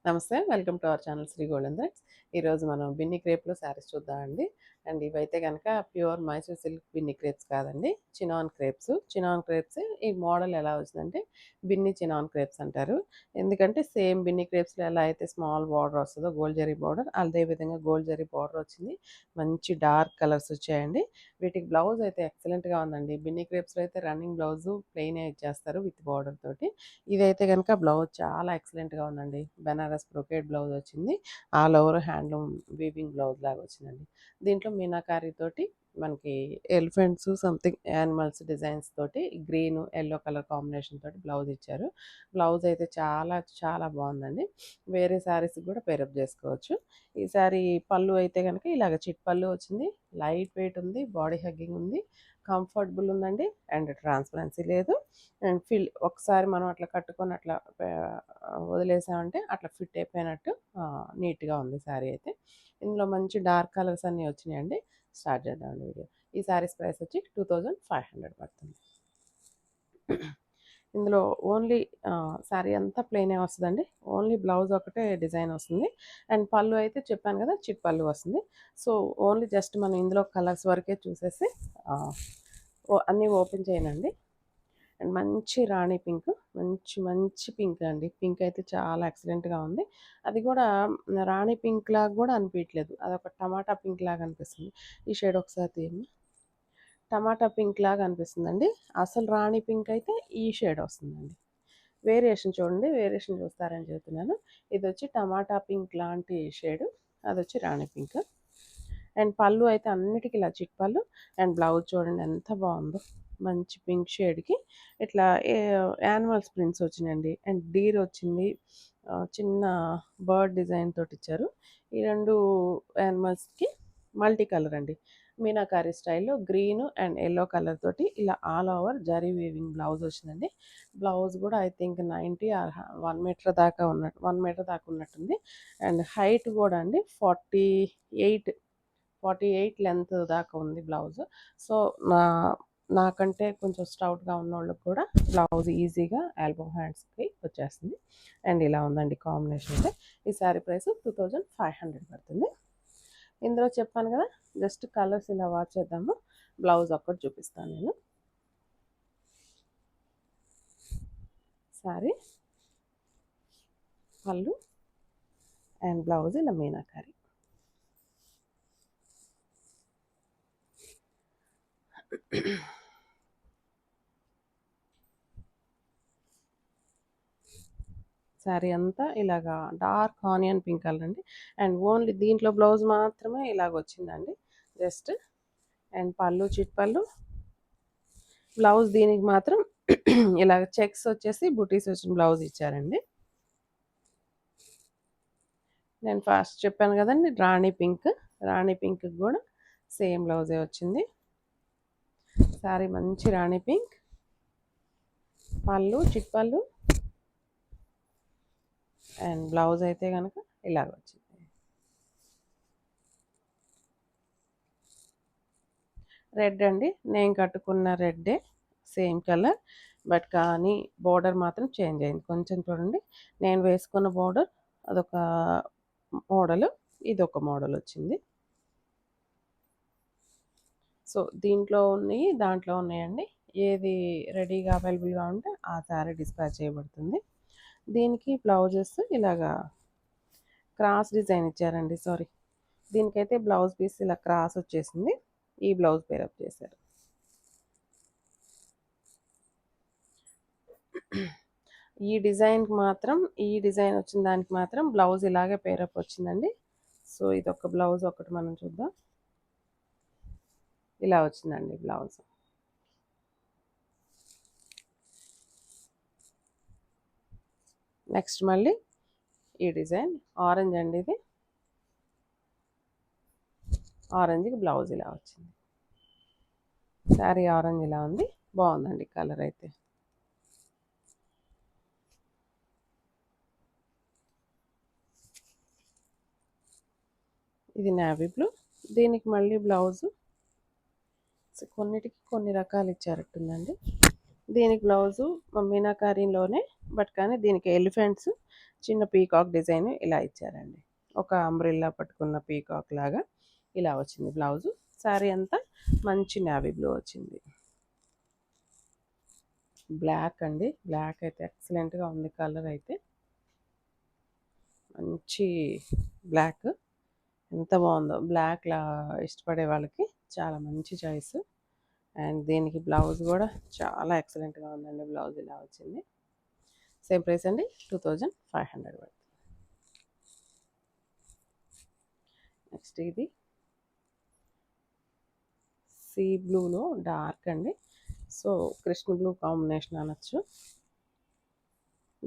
నమస్తే, welcome to our channel Sri Golden Threads. ఈరోజు మనం బిన్ని క్రేప్లో శారీస్ చూద్దామండి. అండ్ ఇవైతే కనుక pure Mysore silk Binny crepes కాదండి, చినాన్ క్రేప్స్. చినాన్ క్రేప్స్ ఈ మోడల్ ఎలా వచ్చిందంటే బిన్ని చినాన్ క్రేప్స్ అంటారు. ఎందుకంటే సేమ్ బిన్ని క్రేప్స్లో ఎలా అయితే స్మాల్ బార్డర్ వస్తుందో గోల్డ్ జరీ బార్డర్, అదే విధంగా గోల్డ్ జరీ బార్డర్ వచ్చింది. మంచి డార్క్ కలర్స్ వచ్చాయండి. వీటికి బ్లౌజ్ అయితే ఎక్సలెంట్గా ఉందండి. బిన్ని క్రేప్స్లో అయితే రన్నింగ్ బ్లౌజు ప్లెయిన్ ఇచ్చేస్తారు విత్ బార్డర్ తోటి. ఇదైతే కనుక బ్లౌజ్ చాలా ఎక్సలెంట్గా ఉందండి. బెనారస్ బ్రొకేడ్ బ్లౌజ్ వచ్చింది. All over handloom weaving blouse లాగా వచ్చిందండి. దీంట్లో మీనాకారి తోటి మనకి ఎలిఫెంట్స్ సంథింగ్ యానిమల్స్ డిజైన్స్ తోటి గ్రీన్ ఎల్లో కలర్ కాంబినేషన్ తోటి బ్లౌజ్ ఇచ్చారు. బ్లౌజ్ అయితే చాలా చాలా బాగుందండి. వేరే శారీస్ కూడా పేరప్ చేసుకోవచ్చు. ఈ శారీ పళ్ళు అయితే కనుక ఇలాగ చిట్ పళ్ళు వచ్చింది. లైట్ వెయిట్ ఉంది, బాడీ హగ్గింగ్ ఉంది, కంఫర్టబుల్ ఉందండి. అండ్ ట్రాన్స్పరెన్సీ లేదు. అండ్ ఒకసారి మనం అట్లా కట్టుకొని అట్లా వదిలేసామంటే అట్లా ఫిట్ అయిపోయినట్టు నీట్గా ఉంది శారీ అయితే. ఇందులో మంచి డార్క్ కలర్స్ అన్నీ వచ్చినాయండి. స్టార్ట్ చేద్దామండి వీడియో. ఈ శారీస్ ప్రైస్ వచ్చి 2500 పడుతుంది. ఇందులో ఓన్లీ శారీ అంతా ప్లెయినే వస్తుందండి. ఓన్లీ బ్లౌజ్ ఒకటే డిజైన్ వస్తుంది. అండ్ పళ్ళు అయితే చెప్పాను కదా, చిట్ పళ్ళు వస్తుంది. సో ఓన్లీ జస్ట్ మనం ఇందులో కలర్స్ వరకే చూసేసి అన్నీ ఓపెన్ చేయనండి. అండ్ మంచి రాణి పింక్, మంచి మంచి పింక్ అండి. పింక్ అయితే చాలా ఎక్సలెంట్గా ఉంది. అది కూడా రాణి పింక్ లాగా కూడా అనిపించలేదు, అదొక టమాటా పింక్ లాగా అనిపిస్తుంది. ఈ షేడ్ ఒకసారి తీయండి. టమాటా పింక్ లాగా అనిపిస్తుందండి. అసలు రాణి పింక్ అయితే ఈ షేడ్ వస్తుందండి. వేరియేషన్ చూడండి, వేరియేషన్ చూస్తారని చెబుతున్నాను. ఇది వచ్చి టమాటా పింక్ లాంటి షేడు, అది వచ్చి రాణి పింక్. అండ్ పళ్ళు అయితే అన్నిటికీ ఇలా చిట్ పళ్ళు. అండ్ బ్లౌజ్ చూడండి ఎంత బాగుందో, మంచి పింక్ షేడ్కి ఇట్లా యానిమల్స్ ప్రింట్స్ వచ్చినాయండి. అండ్ డీర్ వచ్చింది, చిన్న బర్డ్ డిజైన్ తోటి ఇచ్చారు. ఈ రెండు యానిమల్స్కి మల్టీ కలర్ అండి, మీనాకారి స్టైల్లో గ్రీన్ అండ్ ఎల్లో కలర్ తోటి ఇలా all over zari weaving blouse వచ్చిందండి. బ్లౌజ్ కూడా ఐ థింక్ 90 ఆర్ 1 మీటర్ దాకా ఉన్నట్టు, 1 మీటర్ దాకా ఉన్నట్టుంది. అండ్ హైట్ కూడా అండి 48 లెంత్ దాకా ఉంది బ్లౌజ్. సో నాకంటే కొంచెం స్టౌట్గా ఉన్న వాళ్ళకి కూడా బ్లౌజ్ ఈజీగా ఎల్బో హ్యాండ్స్కి వచ్చేస్తుంది. అండ్ ఇలా ఉందండి కాంబినేషన్ అయితే. ఈ శారీ ప్రైస్ 2500 పడుతుంది. ఇందులో చెప్పాను కదా, జస్ట్ కలర్స్ ఇలా వాచ్ చేద్దాము. బ్లౌజ్ ఒక్కటి చూపిస్తాను నేను. శారీ పళ్ళు అండ్ బ్లౌజ్ ఇలా మీనాకారి. శారీ అంతా ఇలాగా డార్క్ ఆనియన్ పింక్ కలర్ అండి. అండ్ ఓన్లీ దీంట్లో బ్లౌజ్ మాత్రమే ఇలాగ వచ్చిందండి జస్ట్. అండ్ పళ్ళు చిట్ పళ్ళు, బ్లౌజ్ దీనికి మాత్రం ఇలాగ చెక్స్ వచ్చేసి బుటీస్ వచ్చిన బ్లౌజ్ ఇచ్చారండి. నేను ఫస్ట్ చెప్పాను కదండి రాణి పింక్, రాణి పింక్ కూడా సేమ్ బ్లౌజే వచ్చింది. శారీ మంచి రాణి పింక్, పళ్ళు చిట్ పళ్ళు, అండ్ బ్లౌజ్ అయితే కనుక ఇలాగ వచ్చింది. రెడ్ అండి, నేను కట్టుకున్న రెడ్డే, సేమ్ కలర్. బట్ కానీ బోర్డర్ మాత్రం చేంజ్ అయింది కొంచెం. చూడండి, నేను వేసుకున్న బోర్డర్ అదొక మోడల్, ఇదొక మోడల్ వచ్చింది. సో దీంట్లో ఉన్నాయి, దాంట్లో ఉన్నాయండి. ఏది రెడీగా అవైలబుల్గా ఉంటే ఆ శారీ డిస్పాచ్ చేయబడుతుంది. దీనికి బ్లౌజెస్ ఇలాగా క్రాస్ డిజైన్ ఇచ్చారండి. సారీ, దీనికైతే బ్లౌజ్ పీస్ ఇలా క్రాస్ వచ్చేసింది. ఈ బ్లౌజ్ పేరప్ చేశారు. ఈ డిజైన్కి మాత్రం, ఈ డిజైన్ వచ్చిన దానికి మాత్రం బ్లౌజ్ ఇలాగే పేరప్ వచ్చిందండి. సో ఇదొక బ్లౌజ్ ఒకటి మనం చూద్దాం. ఇలా వచ్చిందండి బ్లౌజ్. నెక్స్ట్ మళ్ళీ ఈ డిజైన్ ఆరెంజ్ అండి, ఇది ఆరెంజ్కి బ్లౌజ్ ఇలా వచ్చింది. శారీ ఆరెంజ్ ఇలా ఉంది, బాగుందండి కలర్ అయితే. ఇది నేవీ బ్లూ, దీనికి మళ్ళీ బ్లౌజు కొన్నిటికి కొన్ని రకాలు ఇచ్చారట్టుందండి. దీనికి బ్లౌజు మీనాకారీలోనే, బట్ కానీ దీనికి ఎలిఫెంట్స్ చిన్న పీకాక్ డిజైన్ ఇలా ఇచ్చారండి. ఒక అంబ్రిల్లా పట్టుకున్న పీకాక్ లాగా ఇలా వచ్చింది బ్లౌజు. శారీ అంతా మంచి నావీ బ్లూ వచ్చింది. బ్లాక్ అండి, బ్లాక్ అయితే ఎక్సలెంట్గా ఉంది. కలర్ అయితే మంచి బ్లాక్, ఎంత బాగుందో. బ్లాక్లా ఇష్టపడే వాళ్ళకి చాలా మంచి చాయిస్. అండ్ దీనికి బ్లౌజ్ కూడా చాలా ఎక్సలెంట్గా ఉందండి. బ్లౌజ్ ఇలా వచ్చింది. సేమ్ ప్రైస్ అండి, 2500 పడుతుంది. నెక్స్ట్ ఇది సీ బ్లూలో డార్క్ అండి, సో కృష్ణ బ్లూ కాంబినేషన్ అనొచ్చు.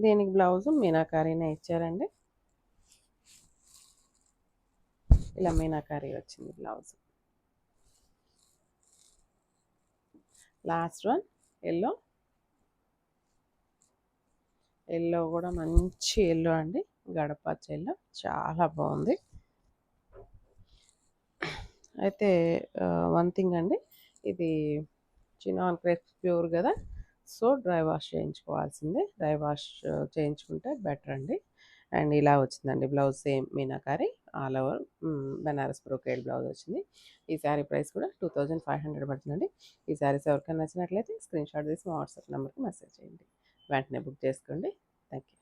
దీనికి బ్లౌజ్ మీనాకారీనే ఇచ్చారండి. ఇలా మీనాకారీ వచ్చింది blouse. Last one yellow. Yellow కూడా మంచి ఎల్లో అండి, గడపచ్చ ఎల్లో, చాలా బాగుంది. అయితే వన్ థింగ్ అండి, ఇది చినాన్ క్రేప్స్ ప్యూర్ కదా, సో డ్రై వాష్ చేయించుకోవాల్సిందే. డ్రై వాష్ చేయించుకుంటే బెటర్ అండి. అండ్ ఇలా వచ్చిందండి blouse, same meenakari all over Banaras brocade blouse వచ్చింది. ఈ శారీ ప్రైస్ కూడా 2500 పడుతుందండి. ఈ శారీస్ ఎవరికైనా నచ్చినట్లయితే స్క్రీన్ షాట్ తీసి మా వాట్సాప్ నెంబర్కి మెసేజ్ చేయండి. వెంటనే బుక్ చేసుకోండి. Thank you.